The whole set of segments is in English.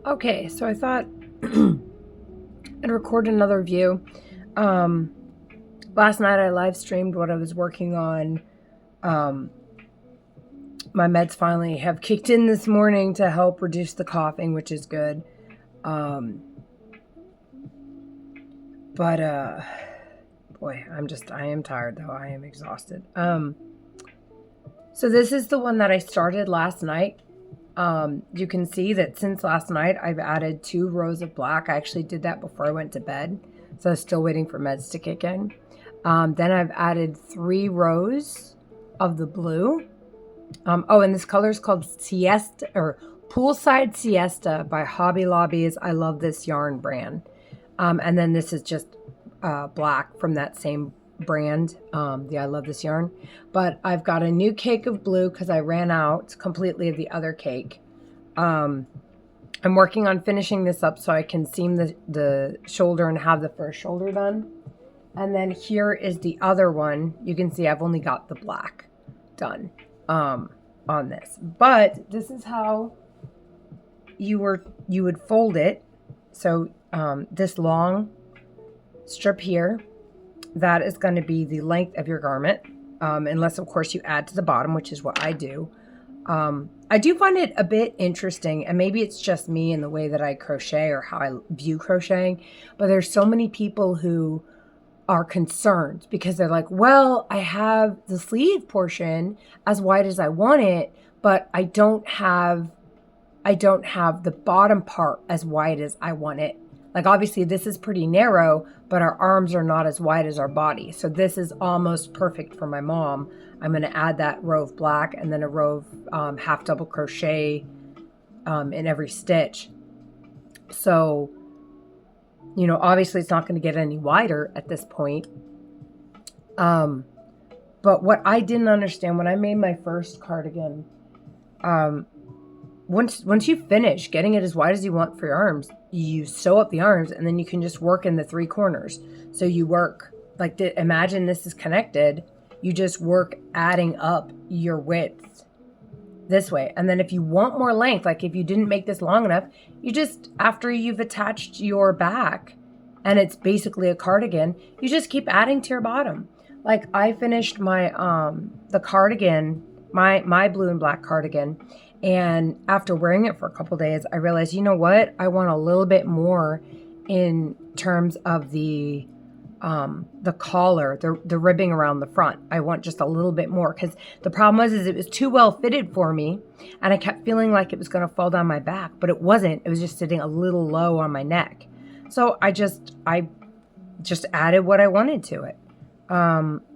Okay, so I thought I'd record another review. Um, Last night I live streamed what I was working on. Um, my meds finally have kicked in this morning to help reduce the coughing, which is good. Um, but boy, I am tired though. I am exhausted. So this is the one that I started last night. You can see that since last night, I've added 2 rows of black. I actually did that before I went to bed, so I was still waiting for meds to kick in. Then I've added 3 rows of the blue. And this color is called Siesta or Poolside Siesta by Hobby Lobby's I Love This Yarn brand. And then this is just black from that same brand, the I Love This Yarn. But I've got a new cake of blue because I ran out completely of the other cake. I'm working on finishing this up so I can seam the shoulder and have the first shoulder done. And then here is the other one. You can see I've only got the black done on this. But this is how you would fold it. So this long strip here, that is going to be the length of your garment, unless of course you add to the bottom, which is what I do. I do find it a bit interesting, and maybe it's just me and the way that I crochet or how I view crocheting, but there's so many people who are concerned because they're like, well, I have the sleeve portion as wide as I want it, but I don't have the bottom part as wide as I want it. Like obviously this is pretty narrow, but our arms are not as wide as our body. So this is almost perfect for my mom. I'm going to add that row of black and then a row of half double crochet in every stitch. So, you know, obviously it's not going to get any wider at this point. But what I didn't understand when I made my first cardigan, once you finish getting it as wide as you want for your arms, you sew up the arms and then you can just work in the 3 corners. So you work like imagine this is connected. You just work adding up your width this way. And then if you want more length, like if you didn't make this long enough, you just, after you've attached your back and it's basically a cardigan, you just keep adding to your bottom. Like I finished my, the cardigan, my blue and black cardigan. And after wearing it for a couple days, I realized, you know what? I want a little bit more in terms of the collar, the ribbing around the front. I want just a little bit more because the problem was it was too well fitted for me, and I kept feeling like it was going to fall down my back, but it wasn't. It was just sitting a little low on my neck. So I just added what I wanted to it,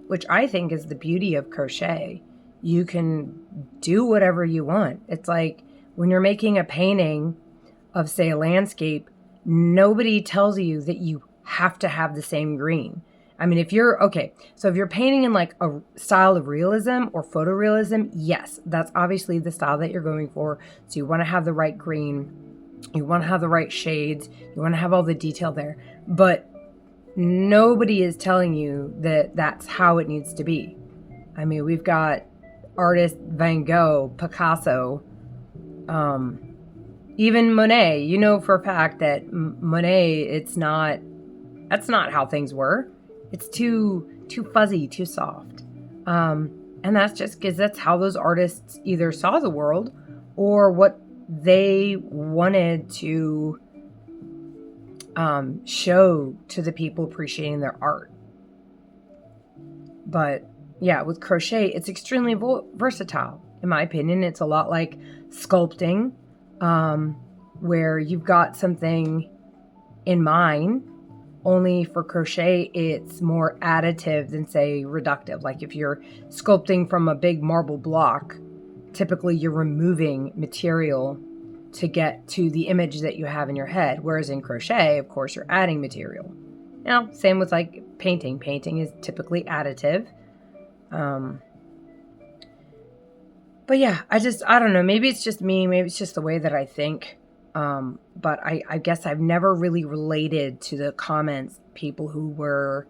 which I think is the beauty of crochet. You can do whatever you want. It's like when you're making a painting of, say, a landscape, nobody tells you that you have to have the same green. I mean, if you're painting in like a style of realism or photorealism, yes, that's obviously the style that you're going for. So you want to have the right green, you want to have the right shades, you want to have all the detail there. But nobody is telling you that that's how it needs to be. I mean, we've got artists Van Gogh, Picasso, even Monet. You know for a fact that Monet, that's not how things were. It's too fuzzy, too soft. And that's just because that's how those artists either saw the world or what they wanted to show to the people appreciating their art. But yeah, with crochet, it's extremely versatile. In my opinion, it's a lot like sculpting, where you've got something in mind. Only for crochet, it's more additive than, say, reductive. Like if you're sculpting from a big marble block, typically you're removing material to get to the image that you have in your head. Whereas in crochet, of course, you're adding material. Now, same with like painting. Painting is typically additive. But yeah, I don't know. Maybe it's just me. Maybe it's just the way that I think. But I guess I've never really related to the comments, people who were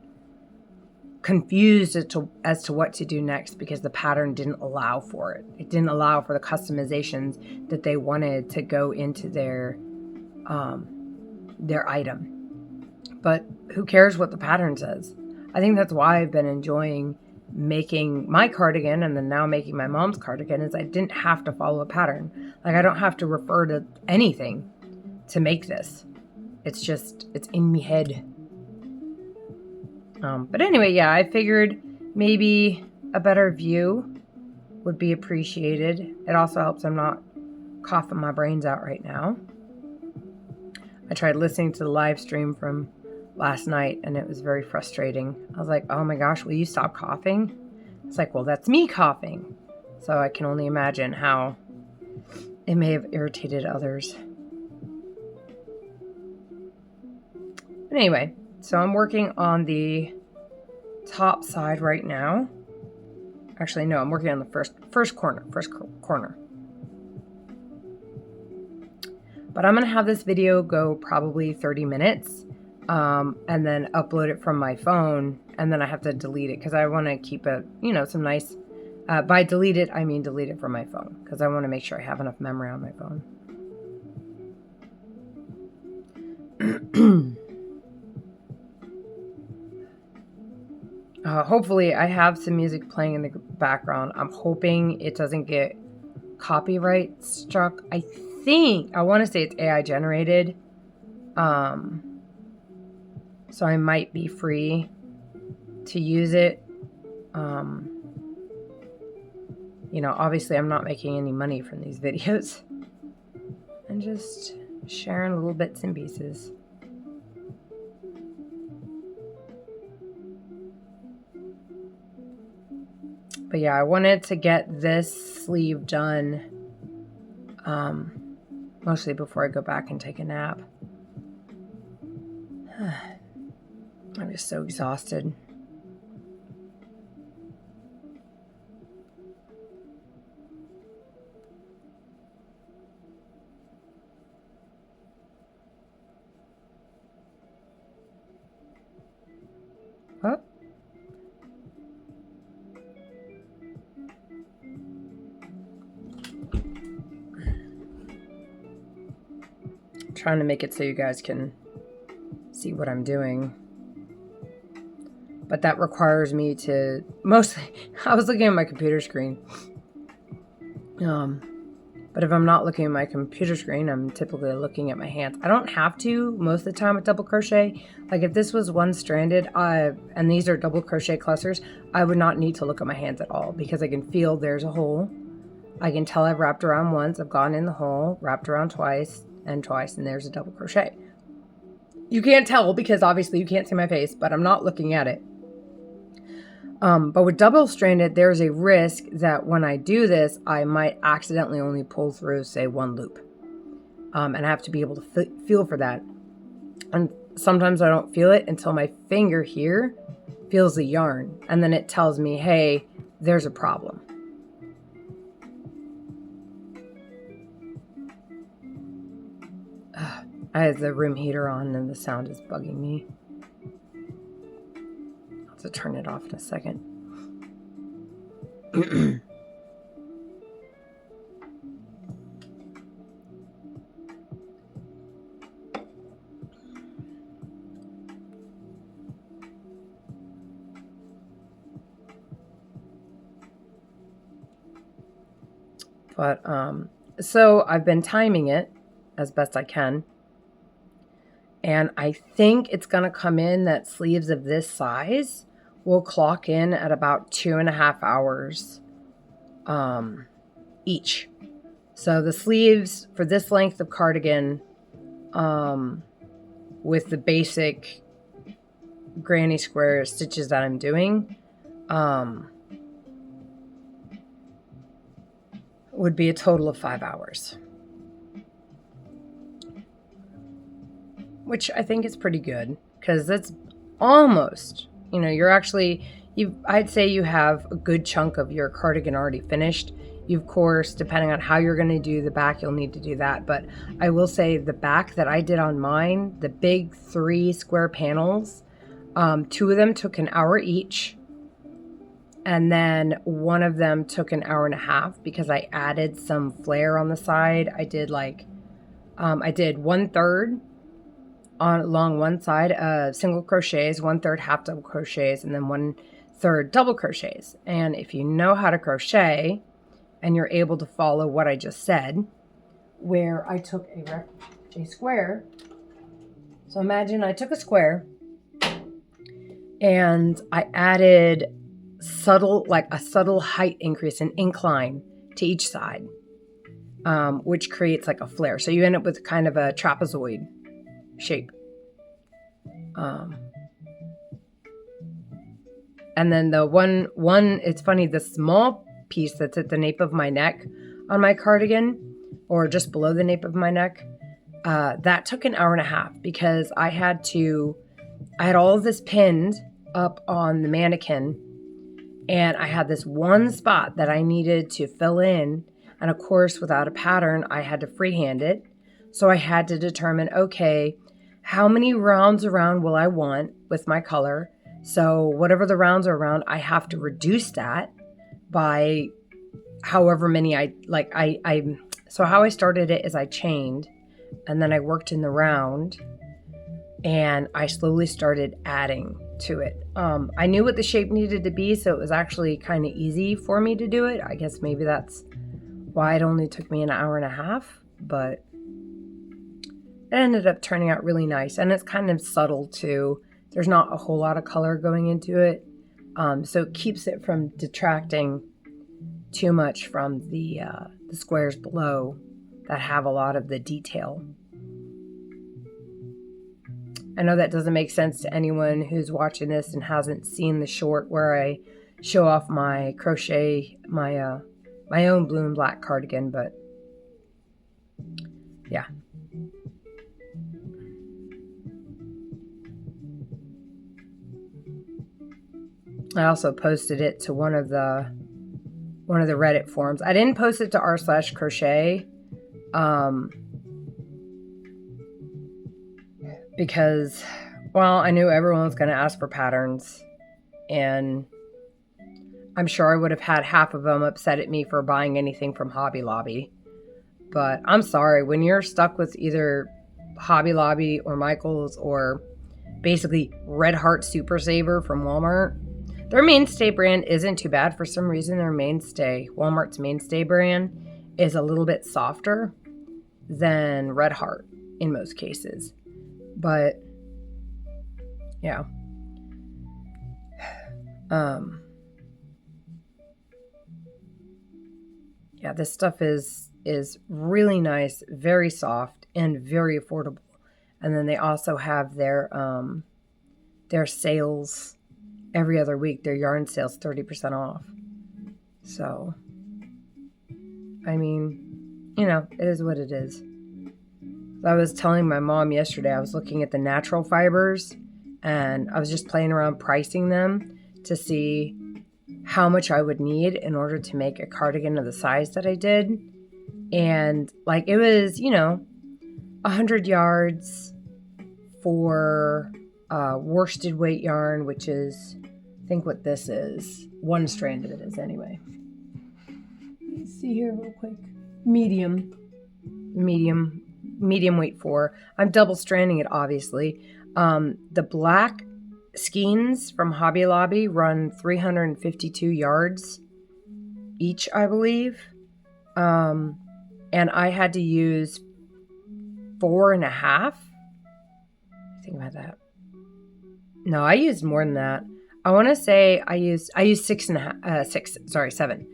confused as to what to do next because the pattern didn't allow for it. It didn't allow for the customizations that they wanted to go into their their item. But who cares what the pattern says? I think that's why I've been enjoying making my cardigan and then now making my mom's cardigan, is I didn't have to follow a pattern. Like, I don't have to refer to anything to make this. It's in me head. But anyway, yeah, I figured maybe a better view would be appreciated. It also helps I'm not coughing my brains out right now. I tried listening to the live stream from last night and it was very frustrating. I was like, oh my gosh, will you stop coughing? It's like, well, that's me coughing. So I can only imagine how it may have irritated others. But anyway, so I'm working on the top side right now. Actually, no, I'm working on the first corner. But I'm going to have this video go probably 30 minutes and then upload it from my phone. And then I have to delete it because I want to keep it, some nice, by delete it, I mean delete it from my phone because I want to make sure I have enough memory on my phone. Hopefully I have some music playing in the background. I'm hoping it doesn't get copyright struck. I want to say it's AI generated. So I might be free to use it. Obviously I'm not making any money from these videos. I'm just sharing little bits and pieces. But yeah, I wanted to get this sleeve done mostly before I go back and take a nap. I'm just so exhausted. Oh. Trying to make it so you guys can see what I'm doing, but that requires me to I was looking at my computer screen, but if I'm not looking at my computer screen, I'm typically looking at my hands. I don't have to most of the time with double crochet. Like if this was one stranded and these are double crochet clusters, I would not need to look at my hands at all because I can feel there's a hole. I can tell I've wrapped around once, I've gone in the hole, wrapped around twice, and there's a double crochet. You can't tell because obviously you can't see my face, but I'm not looking at it. But with double stranded, there's a risk that when I do this, I might accidentally only pull through, say, one loop. And I have to be able to feel for that. And sometimes I don't feel it until my finger here feels the yarn. And then it tells me, hey, there's a problem. I have the room heater on and the sound is bugging me. I'll have to turn it off in a second. But, so I've been timing it as best I can. And I think it's going to come in that sleeves of this size will clock in at about 2.5 hours each. So the sleeves for this length of cardigan with the basic granny square stitches that I'm doing would be a total of 5 hours. Which I think is pretty good because that's almost, I'd say you have a good chunk of your cardigan already finished. You, of course, depending on how you're going to do the back, you'll need to do that. But I will say the back that I did on mine, the big 3 square panels, 2 of them took an hour each. And then one of them took an hour and a half because I added some flare on the side. I did like I did 1/3 along one side of single crochets, 1/3 half double crochets, and then 1/3 double crochets. And if you know how to crochet and you're able to follow what I just said, where I took a square. So imagine I took a square and I added a subtle height increase, an incline to each side, which creates like a flare. So you end up with kind of a trapezoid shape. And then the one, it's funny, the small piece that's at the nape of my neck on my cardigan, or just below the nape of my neck, that took an hour and a half because I had all of this pinned up on the mannequin, and I had this one spot that I needed to fill in. And of course, without a pattern, I had to freehand it. So I had to determine, okay, how many rounds around will I want with my color? So whatever the rounds are around, I have to reduce that by however many so how I started it is I chained, and then I worked in the round, and I slowly started adding to it. I knew what the shape needed to be, so it was actually kind of easy for me to do it. I guess maybe that's why it only took me an hour and a half, but it ended up turning out really nice, and it's kind of subtle too. There's not a whole lot of color going into it, so it keeps it from detracting too much from the squares below that have a lot of the detail. I know that doesn't make sense to anyone who's watching this and hasn't seen the short where I show off my crochet, my own blue and black cardigan, but yeah. I also posted it to one of the Reddit forums. I didn't post it to r/crochet because, well, I knew everyone was going to ask for patterns, and I'm sure I would have had half of them upset at me for buying anything from Hobby Lobby. But I'm sorry, when you're stuck with either Hobby Lobby or Michael's or basically Red Heart Super Saver from Walmart, their mainstay brand isn't too bad. For some reason, Walmart's mainstay brand is a little bit softer than Red Heart in most cases. But yeah. Yeah, this stuff is really nice, very soft, and very affordable. And then they also have their sales every other week. Their yarn sales 30% off. So, I mean, it is what it is. I was telling my mom yesterday, I was looking at the natural fibers, and I was just playing around pricing them to see how much I would need in order to make a cardigan of the size that I did. And it was, 100 yards for worsted weight yarn, which is, I think what this is. One strand of it is anyway. Let's see here real quick. Medium weight 4. I'm double stranding it, obviously. The black skeins from Hobby Lobby run 352 yards each, I believe. And I had to use 4.5. Think about that. No, I used more than that. I want to say I used 7.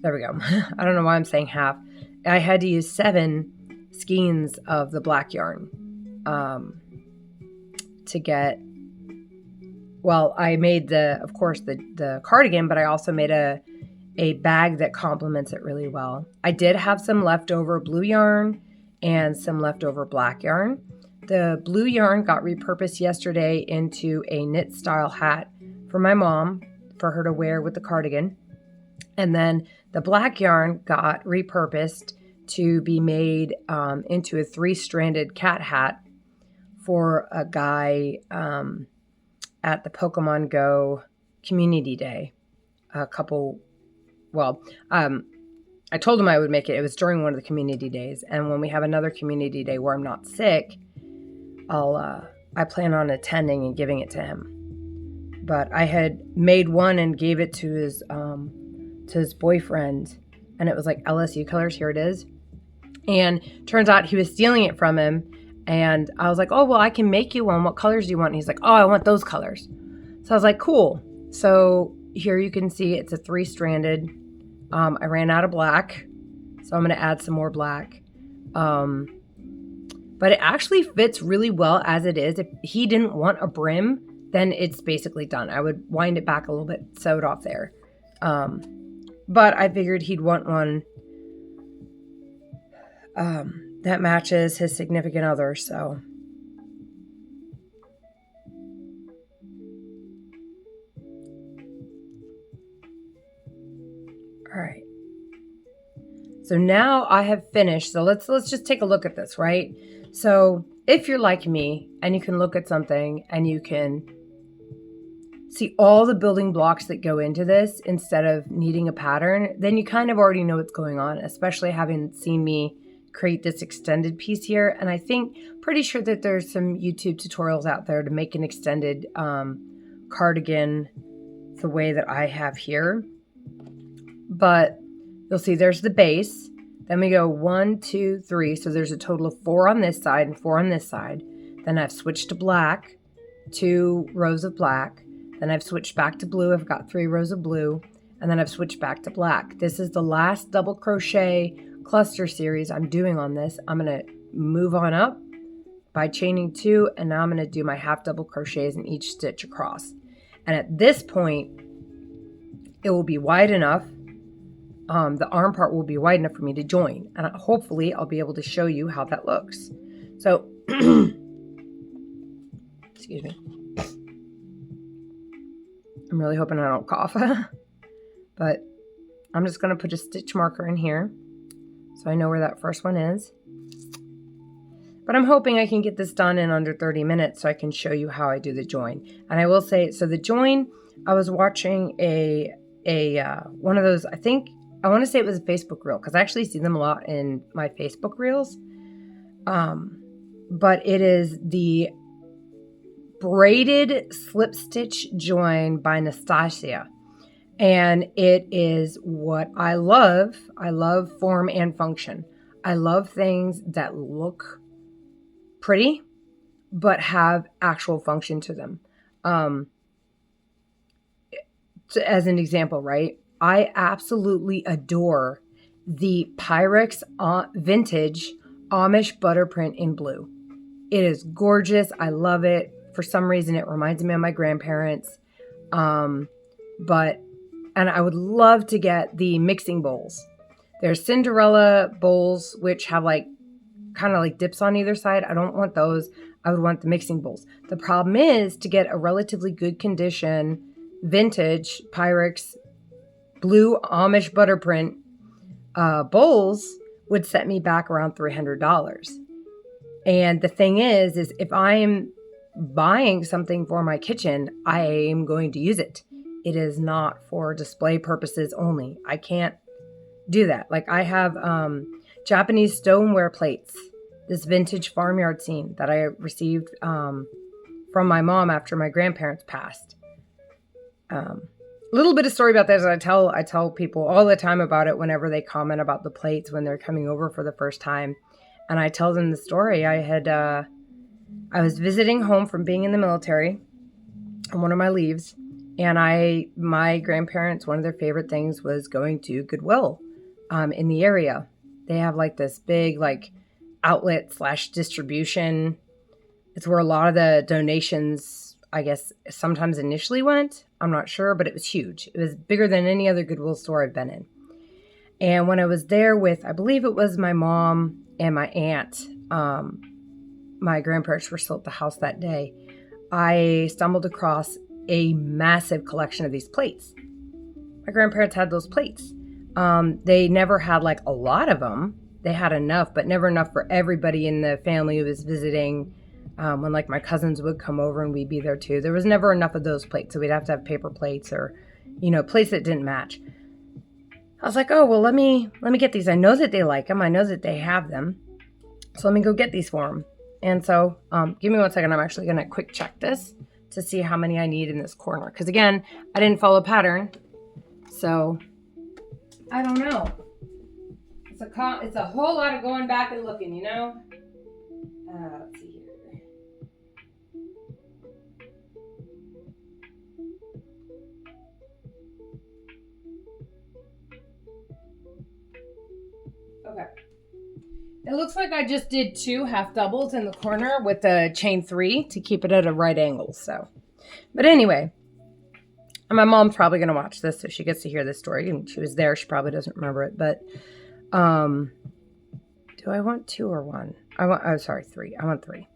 There we go. I don't know why I'm saying half. I had to use 7 skeins of the black yarn to get, well, I made of course the cardigan, but I also made a bag that complements it really well. I did have some leftover blue yarn and some leftover black yarn. The blue yarn got repurposed yesterday into a knit style hat for my mom, for her to wear with the cardigan. And then the black yarn got repurposed to be made into a 3-stranded cat hat for a guy at the Pokemon Go Community Day. I told him I would make it. It was during one of the community days. And when we have another community day where I'm not sick, I plan on attending and giving it to him. But I had made one and gave it to his boyfriend, and it was like LSU colors. Here it is. And turns out he was stealing it from him. And I was like, oh, well, I can make you one. What colors do you want? And he's like, oh, I want those colors. So I was like, cool. So here you can see it's a 3-stranded. I ran out of black, so I'm going to add some more black. But it actually fits really well as it is. If he didn't want a brim, then it's basically done. I would wind it back a little bit, sew it off there. But I figured he'd want one that matches his significant other, so. All right. So now I have finished. So let's just take a look at this, right? So if you're like me and you can look at something and you can see all the building blocks that go into this instead of needing a pattern, then you kind of already know what's going on, especially having seen me create this extended piece here. And I think pretty sure that there's some YouTube tutorials out there to make an extended cardigan the way that I have here. But you'll see there's the base. Then we go 1, 2, 3. So there's a total of 4 on this side and 4 on this side. Then I've switched to black, 2 rows of black. Then I've switched back to blue. I've got 3 rows of blue. And then I've switched back to black. This is the last double crochet cluster series I'm doing on this. I'm going to move on up by chaining 2. And now I'm going to do my half double crochets in each stitch across. And at this point, it will be wide enough. The arm part will be wide enough for me to join, and hopefully I'll be able to show you how that looks. So, excuse me. I'm really hoping I don't cough, but I'm just going to put a stitch marker in here so I know where that first one is. But I'm hoping I can get this done in under 30 minutes so I can show you how I do the join. And I will say, so the join, I was watching one of those, I want to say it was a Facebook reel because I actually see them a lot in my Facebook reels. But it is the braided slip stitch join by Nastasia. And it is what I love. I love form and function. I love things that look pretty, but have actual function to them. As an example, right? I absolutely adore the Pyrex vintage Amish butter print in blue. It is gorgeous. I love it. For some reason, it reminds me of my grandparents. And I would love to get the mixing bowls. There's Cinderella bowls, which have kind of like dips on either side. I don't want those. I would want the mixing bowls. The problem is to get a relatively good condition vintage Pyrex blue Amish butter print bowls would set me back around $300. And the thing is if I am buying something for my kitchen, I am going to use it. It is not for display purposes only. I can't do that. Like I have Japanese stoneware plates, this vintage farmyard scene that I received from my mom after my grandparents passed. Little bit of story about this. I tell people all the time about it whenever they comment about the plates when they're coming over for the first time. And I tell them the story. I was visiting home from being in the military on one of my leaves. And my grandparents, one of their favorite things was going to Goodwill in the area. They have this big outlet / distribution. It's where a lot of the donations, I guess, sometimes initially went. I'm not sure, but it was huge. It was bigger than any other Goodwill store I've been in. And when I was there with, I believe it was my mom and my aunt, my grandparents were still at the house that day, I stumbled across a massive collection of these plates. My grandparents had those plates. They never had a lot of them. They had enough, but never enough for everybody in the family who was visiting. When my cousins would come over and we'd be there too. There was never enough of those plates. So we'd have to have paper plates or, plates that didn't match. I was like, oh, well, let me get these. I know that they like them. I know that they have them. So let me go get these for them. And so give me 1 second. I'm actually going to quick check this to see how many I need in this corner. Because again, I didn't follow pattern. So I don't know. It's a whole lot of going back and looking, you know? Let's see here. Okay. It looks like I just did 2 half doubles in the corner with the chain 3 to keep it at a right angle. So, but anyway, my mom's probably going to watch this if she gets to hear this story. And she was there. She probably doesn't remember it, but do I want 2 or 1? Oh, sorry, 3. I want 3.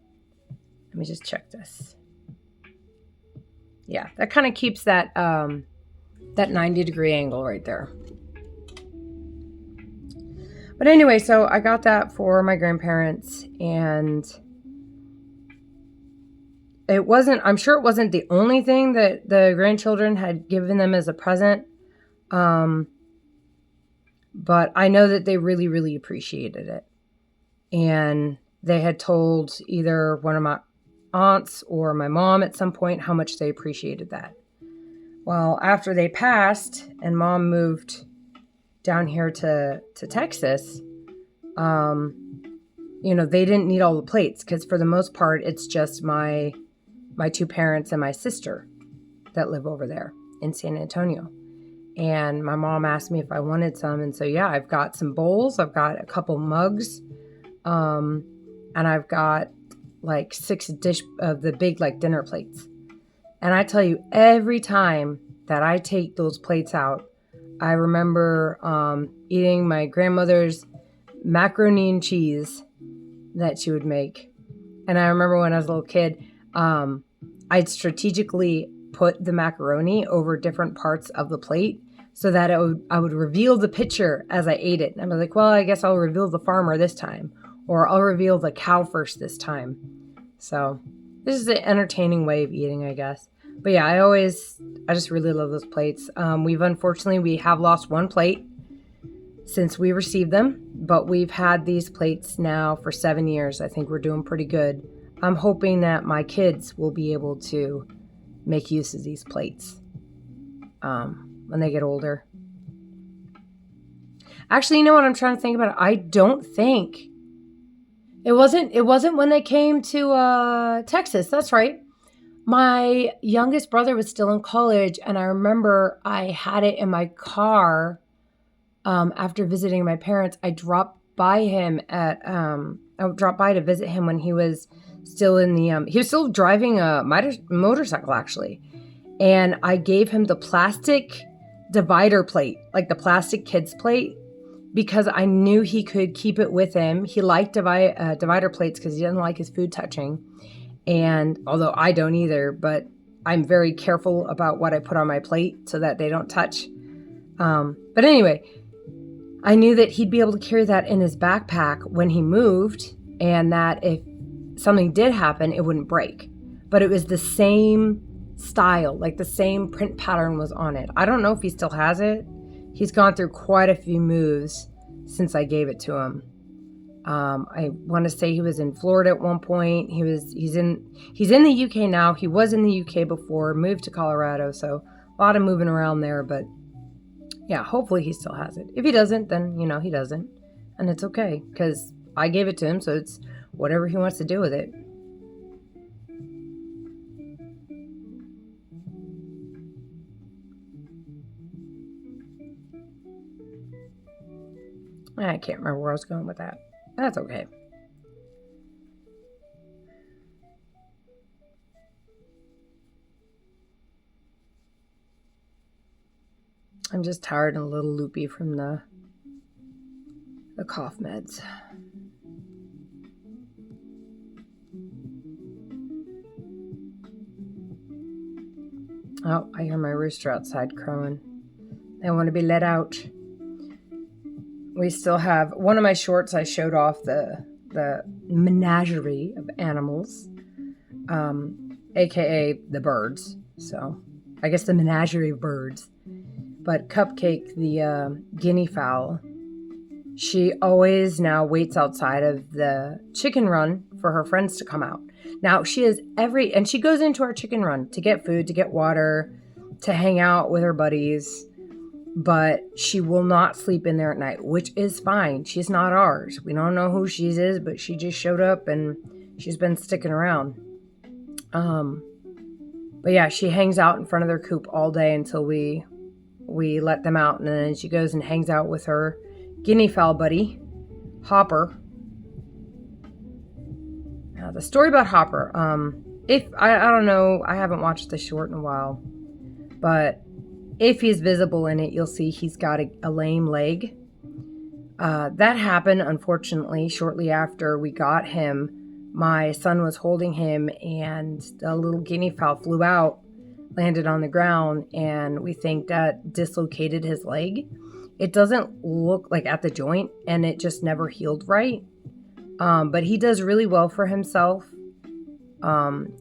Let me just check this. Yeah, that kind of keeps that 90-degree angle right there. But anyway, so I got that for my grandparents, and I'm sure it wasn't the only thing that the grandchildren had given them as a present. But I know that they really, really appreciated it. And they had told either one of my aunts or my mom at some point how much they appreciated that. Well, after they passed and Mom moved down here to Texas, you know, they didn't need all the plates because for the most part, it's just my 2 parents and my sister that live over there in San Antonio. And my mom asked me if I wanted some. And so, yeah, I've got some bowls. I've got a couple mugs. And I've got like 6 dish of the big like dinner plates. And I tell you, every time that I take those plates out, I remember eating my grandmother's macaroni and cheese that she would make. And I remember when I was a little kid, I'd strategically put the macaroni over different parts of the plate so that I would reveal the picture as I ate it. And I was like, well, I guess I'll reveal the farmer this time, or I'll reveal the cow first this time. So this is an entertaining way of eating, I guess. But yeah, I just really love those plates. We have lost 1 plate since we received them, but we've had these plates now for 7 years. I think we're doing pretty good. I'm hoping that my kids will be able to make use of these plates when they get older. Actually, you know what? I'm trying to think about it. I don't think it wasn't when they came to Texas. That's right. My youngest brother was still in college, and I remember I had it in my car after visiting my parents. I dropped by to visit him when he was still in the he was still driving a motorcycle actually, and I gave him the plastic divider plate, like the plastic kids plate, because I knew he could keep it with him. He liked divider plates because he doesn't like his food touching. And although I don't either, but I'm very careful about what I put on my plate so that they don't touch. But anyway, I knew that he'd be able to carry that in his backpack when he moved, and that if something did happen, it wouldn't break. But it was the same style, like the same print pattern was on it. I don't know if he still has it. He's gone through quite a few moves since I gave it to him. I want to say he was in Florida at one point. He's in the UK now. He was in the UK before, moved to Colorado, so a lot of moving around there, but yeah, hopefully he still has it. If he doesn't, then he doesn't, and it's okay because I gave it to him, so it's whatever he wants to do with it. I can't remember where I was going with that. That's okay. I'm just tired and a little loopy from the cough meds. Oh, I hear my rooster outside crowing. They want to be let out. We still have one of my shorts. I showed off the menagerie of animals, aka the birds. So I guess the menagerie of birds. But Cupcake, the guinea fowl, she always now waits outside of the chicken run for her friends to come out. Now she is and she goes into our chicken run to get food, to get water, to hang out with her buddies, but she will not sleep in there at night, which is fine. She's not ours. We don't know who she is, but she just showed up and she's been sticking around. But yeah, she hangs out in front of their coop all day until we let them out, and then she goes and hangs out with her guinea fowl buddy, Hopper. Now, the story about Hopper, if I don't know, I haven't watched the short in a while, but if he's visible in it, you'll see he's got a lame leg. That happened, unfortunately, shortly after we got him. My son was holding him, and the little guinea fowl flew out, landed on the ground, and we think that dislocated his leg. It doesn't look like at the joint, and it just never healed right. But he does really well for himself.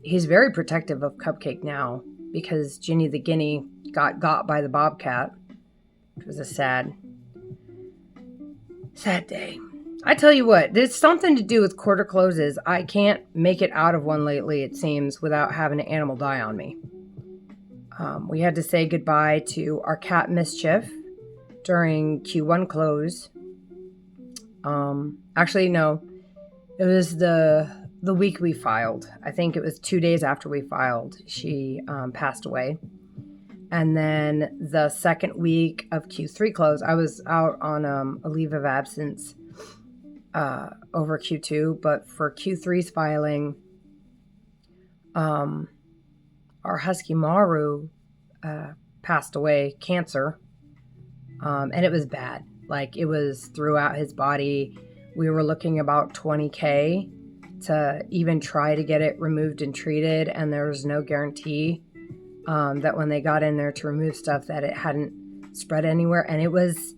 He's very protective of Cupcake now because Ginny the guinea got by the bobcat, which was a sad day. I tell you what, there's something to do with quarter closes. I can't make it out of one lately, it seems, without having an animal die on me. We had to say goodbye to our cat Mischief during Q1 close. Actually, no. It was the week we filed. I think it was 2 days after we filed. She passed away. And then the second week of Q3 close, I was out on a leave of absence over Q2. But for Q3's filing, our husky Maru passed away, cancer. And it was bad. Like, it was throughout his body. We were looking about $20,000 to even try to get it removed and treated, and there was no guarantee that when they got in there to remove stuff that it hadn't spread anywhere. And it was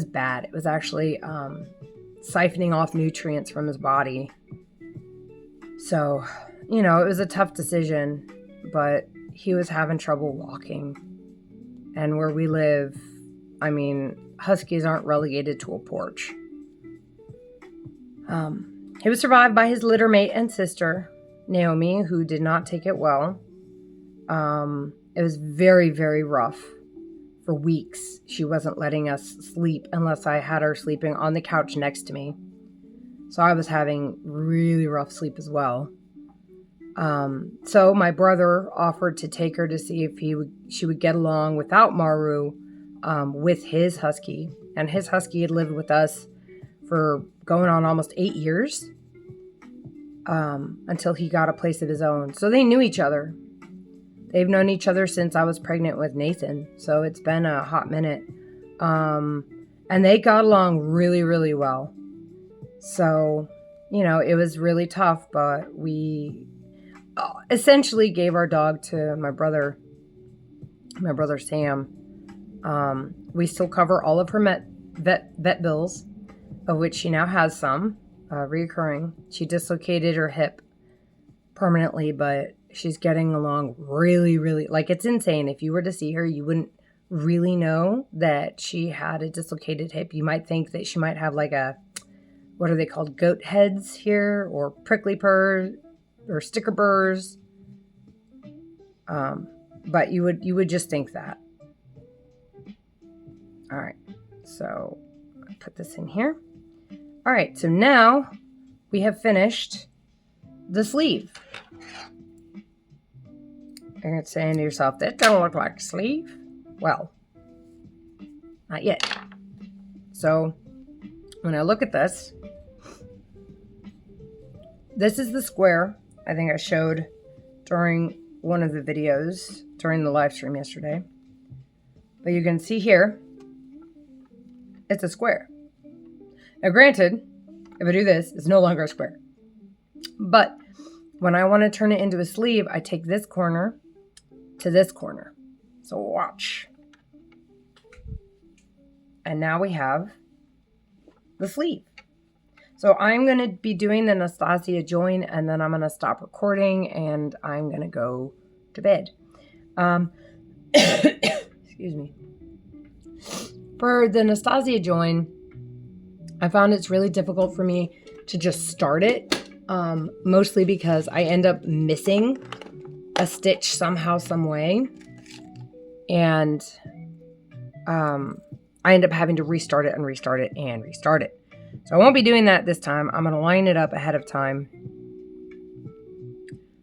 bad. It was actually siphoning off nutrients from his body. So, it was a tough decision, but he was having trouble walking. And where we live, I mean, huskies aren't relegated to a porch. He was survived by his litter mate and sister, Naomi, who did not take it well. It was very, very rough. For weeks, she wasn't letting us sleep unless I had her sleeping on the couch next to me. So I was having really rough sleep as well. So my brother offered to take her to see if she would get along without Maru, with his husky. And his husky had lived with us for going on almost 8 years, until he got a place of his own. So they knew each other. They've known each other since I was pregnant with Nathan. So it's been a hot minute. And they got along really, really well. So, it was really tough, but we essentially gave our dog to my brother Sam. We still cover all of her vet bills, of which she now has some reoccurring. She dislocated her hip permanently, but she's getting along really, really, like, it's insane. If you were to see her, you wouldn't really know that she had a dislocated hip. You might think that she might have like what are they called? Goat heads here, or prickly burrs, or sticker burrs. But you would just think that. All right, so I'll put this in here. All right, so now we have finished the sleeve. You're going to say to yourself, that don't look like a sleeve. Well, not yet. So when I look at this is the square I think I showed during one of the videos during the live stream yesterday. But you can see here, it's a square. Now granted, if I do this, it's no longer a square. But when I want to turn it into a sleeve, I take this corner to this corner. So watch. And now we have the sleeve. So I'm going to be doing the Nastasia join, and then I'm going to stop recording, and I'm going to go to bed. Excuse me. For the Nastasia join, I found it's really difficult for me to just start it, mostly because I end up missing a stitch somehow, some way, and I end up having to restart it and restart it and restart it. So I won't be doing that this time. I'm going to line it up ahead of time.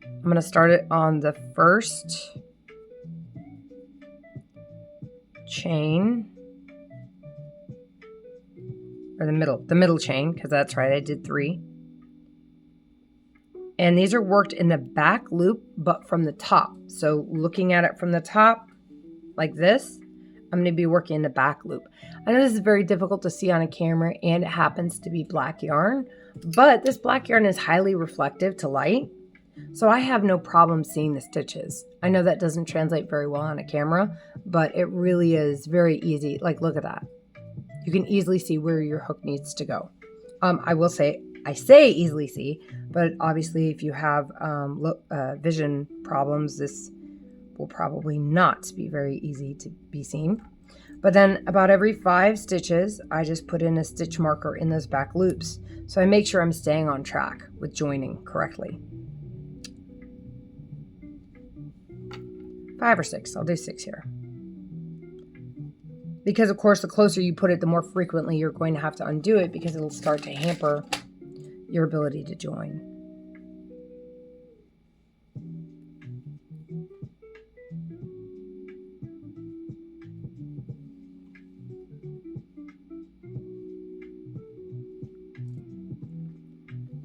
I'm going to start it on the first chain, or the middle chain, because that's right, I did 3. And these are worked in the back loop, but from the top. So looking at it from the top, like this, I'm going to be working in the back loop. I know this is very difficult to see on a camera, and it happens to be black yarn, but this black yarn is highly reflective to light, so I have no problem seeing the stitches. I know that doesn't translate very well on a camera, but it really is very easy. Like, look at that. You can easily see where your hook needs to go. I say easily see, but obviously if you have vision problems, this will probably not be very easy to be seen. But then about every 5 stitches, I just put in a stitch marker in those back loops. So I make sure I'm staying on track with joining correctly. 5 or 6, I'll do 6 here. Because of course, the closer you put it, the more frequently you're going to have to undo it, because it'll start to hamper your ability to join.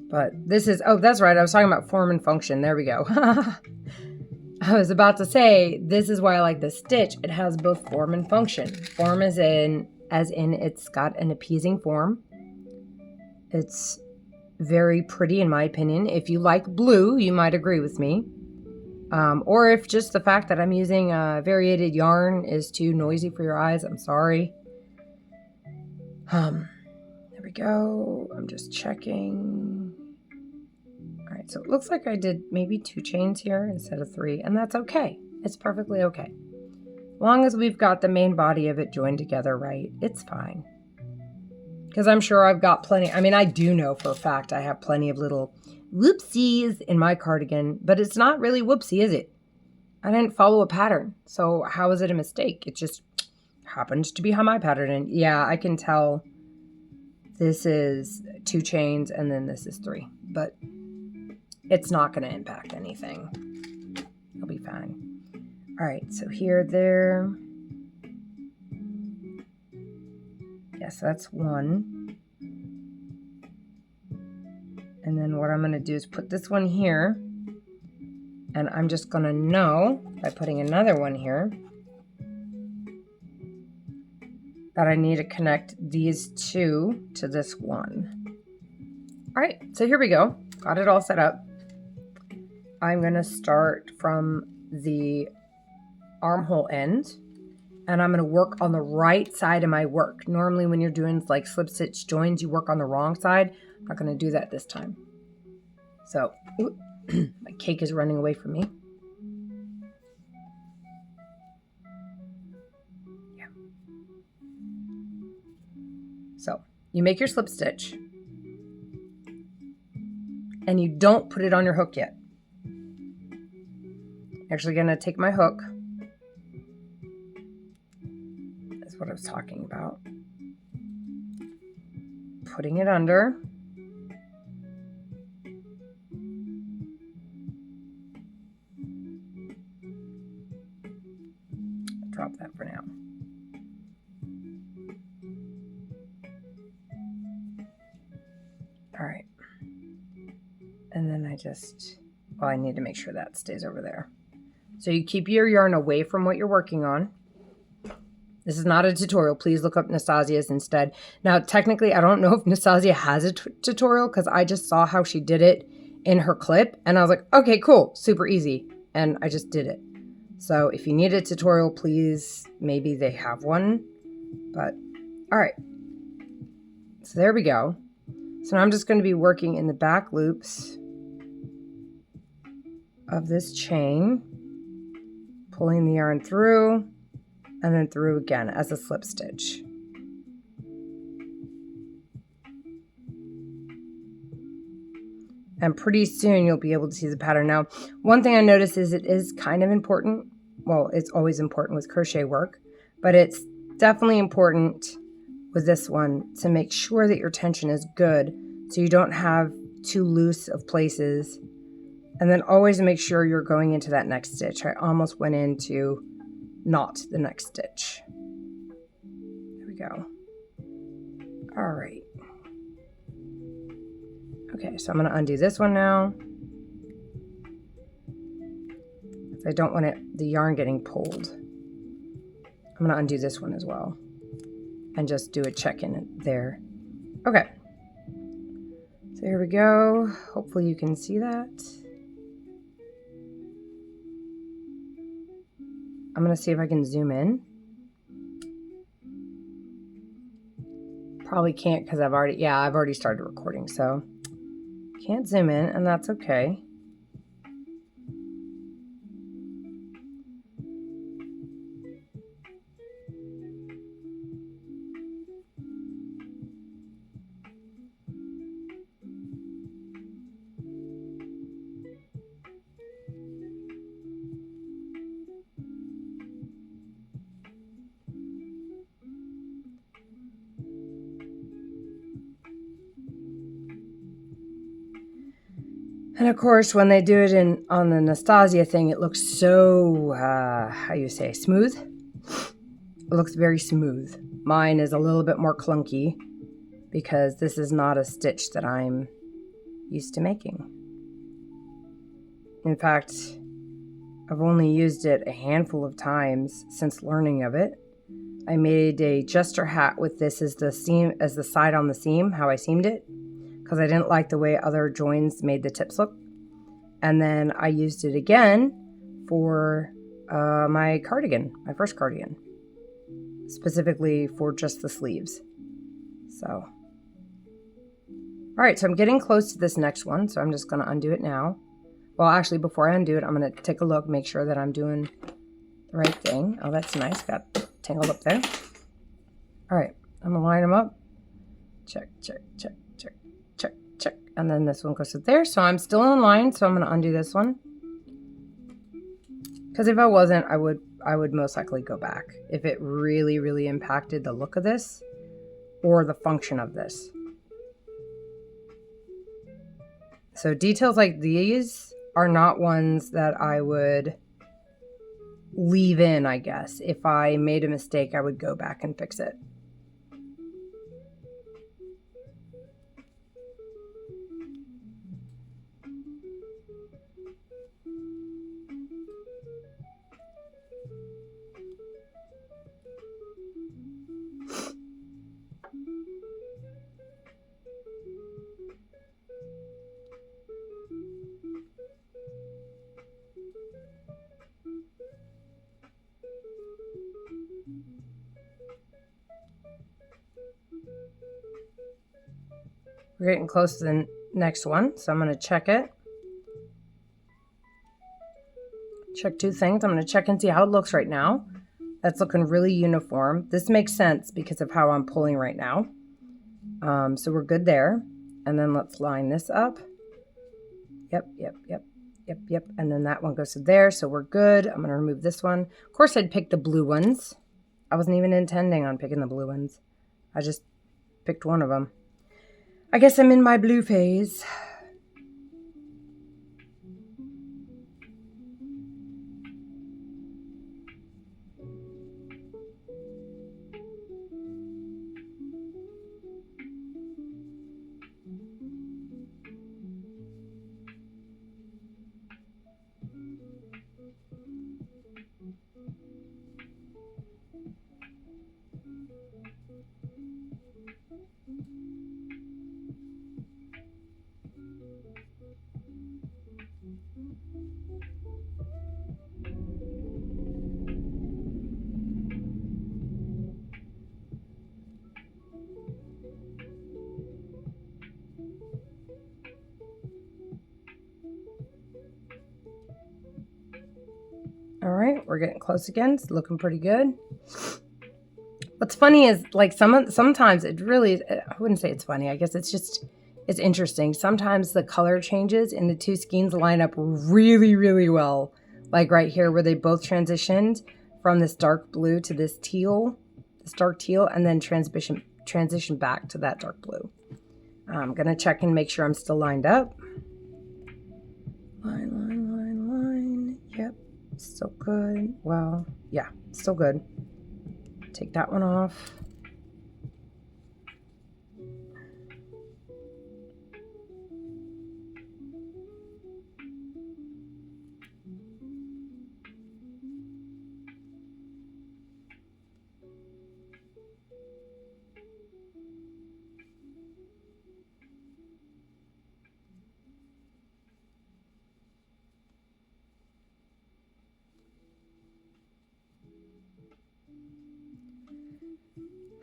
But this is, oh, that's right, I was talking about form and function. There we go. I was about to say, this is why I like this stitch. It has both form and function. Form as in it's got an appeasing form. It's very pretty in my opinion. If you like blue, you might agree with me. Or if just the fact that I'm using variated yarn is too noisy for your eyes, I'm sorry. There we go. I'm just checking. All right, so it looks like I did maybe 2 chains here instead of 3, and that's okay. It's perfectly okay. As long as we've got the main body of it joined together right, it's fine. Because I'm sure I've got plenty, I mean, I do know for a fact I have plenty of little whoopsies in my cardigan, but it's not really whoopsie, is it? I didn't follow a pattern, so how is it a mistake? It just happens to be how my pattern, and yeah, I can tell this is 2 chains and then this is 3, but it's not going to impact anything. It'll be fine. All right, so here, there. Yes, that's 1. And then what I'm going to do is put this one here, and I'm just going to know by putting another one here that I need to connect these 2 to this 1. All right, so here we go. Got it all set up. I'm going to start from the armhole end, and I'm going to work on the right side of my work. Normally when you're doing like slip stitch joins, you work on the wrong side. I'm not going to do that this time. So my cake is running away from me. Yeah. So you make your slip stitch, and you don't put it on your hook yet. Actually going to take my hook. That's what I was talking about. Putting it under. Drop that for now. All right. And then I need to make sure that stays over there. So you keep your yarn away from what you're working on. This is not a tutorial. Please look up Nastasia's instead. Now, technically, I don't know if Nastasia has a tutorial because I just saw how she did it in her clip. And I was like, okay, cool, super easy. And I just did it. So if you need a tutorial, please, maybe they have one. But, all right. So there we go. So now I'm just going to be working in the back loops of this chain, pulling the yarn through, and then through again as a slip stitch. And pretty soon you'll be able to see the pattern. Now, one thing I noticed is it is kind of important. Well, it's always important with crochet work, but it's definitely important with this one to make sure that your tension is good so you don't have too loose of places. And then always make sure you're going into that next stitch. I almost went into not the next stitch. There we go. All right. Okay, so I'm going to undo this one now. I don't want the yarn getting pulled. I'm going to undo this one as well and just do a check-in there. Okay. So here we go. Hopefully you can see that. I'm going to see if I can zoom in. Probably can't because I've already started recording, so can't zoom in, and that's okay. And of course, when they do it on the Nastasia thing, it looks so, how you say, smooth? It looks very smooth. Mine is a little bit more clunky because this is not a stitch that I'm used to making. In fact, I've only used it a handful of times since learning of it. I made a jester hat with this as the seam, as the side on the seam, how I seamed it, because I didn't like the way other joins made the tips look. And then I used it again for my cardigan, my first cardigan, specifically for just the sleeves. So, all right, so I'm getting close to this next one, so I'm just going to undo it now. Well, actually, before I undo it, I'm going to take a look, make sure that I'm doing the right thing. Oh, that's nice. Got tangled up there. All right, I'm going to line them up. Check, check, check, check, check, check. And then this one goes to there. So I'm still in line, so I'm going to undo this one. Because if I wasn't, I would most likely go back if it really, really impacted the look of this or the function of this. So details like these are not ones that I would leave in, I guess. If I made a mistake, I would go back and fix it. We're getting close to the next one, so I'm going to check it. Check two things. I'm going to check and see how it looks right now. That's looking really uniform. This makes sense because of how I'm pulling right now. So we're good there. And then let's line this up. Yep, yep, yep, yep, yep. And then that one goes to there, so we're good. I'm going to remove this one. Of course, I'd pick the blue ones. I wasn't even intending on picking the blue ones. I just picked one of them. I guess I'm in my blue phase. All right, we're getting close again. It's looking pretty good. What's funny is like sometimes it really, I wouldn't say it's funny. I guess it's interesting. Sometimes the color changes in the two skeins line up really, really well. Like right here where they both transitioned from this dark blue to this dark teal, and then transition back to that dark blue. I'm going to check and make sure I'm still lined up. Line. Yep, still good. Well, yeah, still good. Take that one off.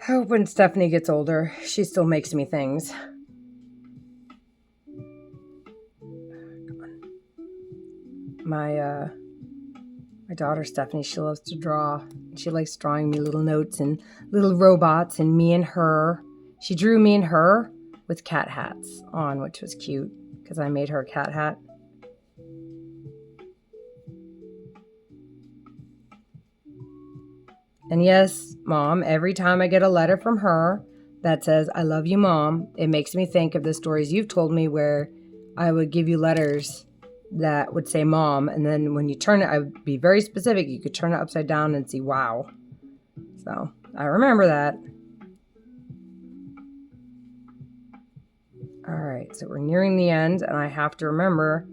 I hope when Stephanie gets older, she still makes me things. My daughter Stephanie, she loves to draw. She likes drawing me little notes and little robots and me and her. She drew me and her with cat hats on, which was cute because I made her a cat hat. And yes, Mom, every time I get a letter from her that says, I love you, Mom, it makes me think of the stories you've told me where I would give you letters that would say Mom. And then when you turn it, I would be very specific. You could turn it upside down and see, wow. So I remember that. All right, so we're nearing the end, and I have to remember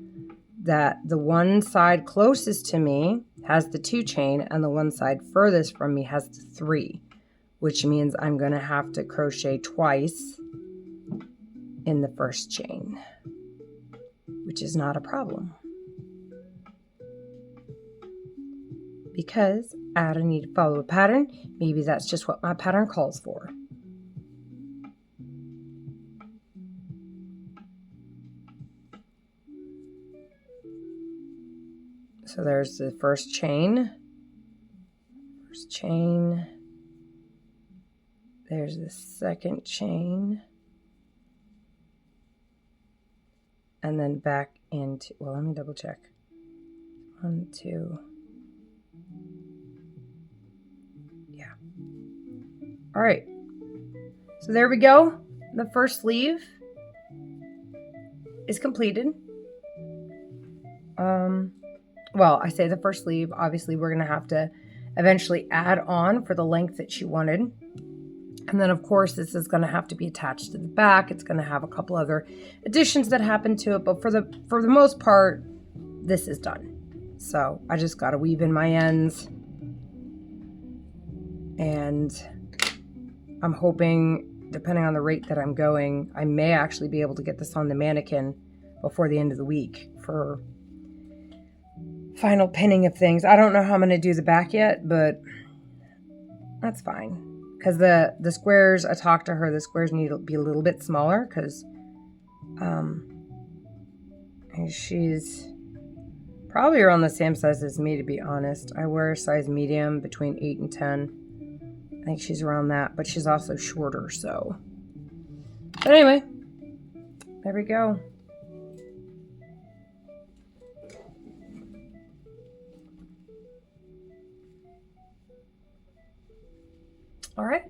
that the one side closest to me has the 2 chain, and the one side furthest from me has the 3, which means I'm going to have to crochet twice in the first chain, which is not a problem because I don't need to follow a pattern. Maybe that's just what my pattern calls for. So there's the first chain. There's the second chain. And then back into, well, let me double check. 1, 2. Yeah. All right. So there we go. The first sleeve is completed. Well, I say the first sleeve, obviously we're going to have to eventually add on for the length that she wanted. And then of course this is going to have to be attached to the back. It's going to have a couple other additions that happen to it, but for the most part, this is done. So I just got to weave in my ends, and I'm hoping, depending on the rate that I'm going, I may actually be able to get this on the mannequin before the end of the week for final pinning of things. I don't know how I'm going to do the back yet, but that's fine. Because the squares, I talked to her, the squares need to be a little bit smaller because she's probably around the same size as me, to be honest. I wear a size medium, between 8 and 10. I think she's around that, but she's also shorter, so. But anyway, there we go. All right.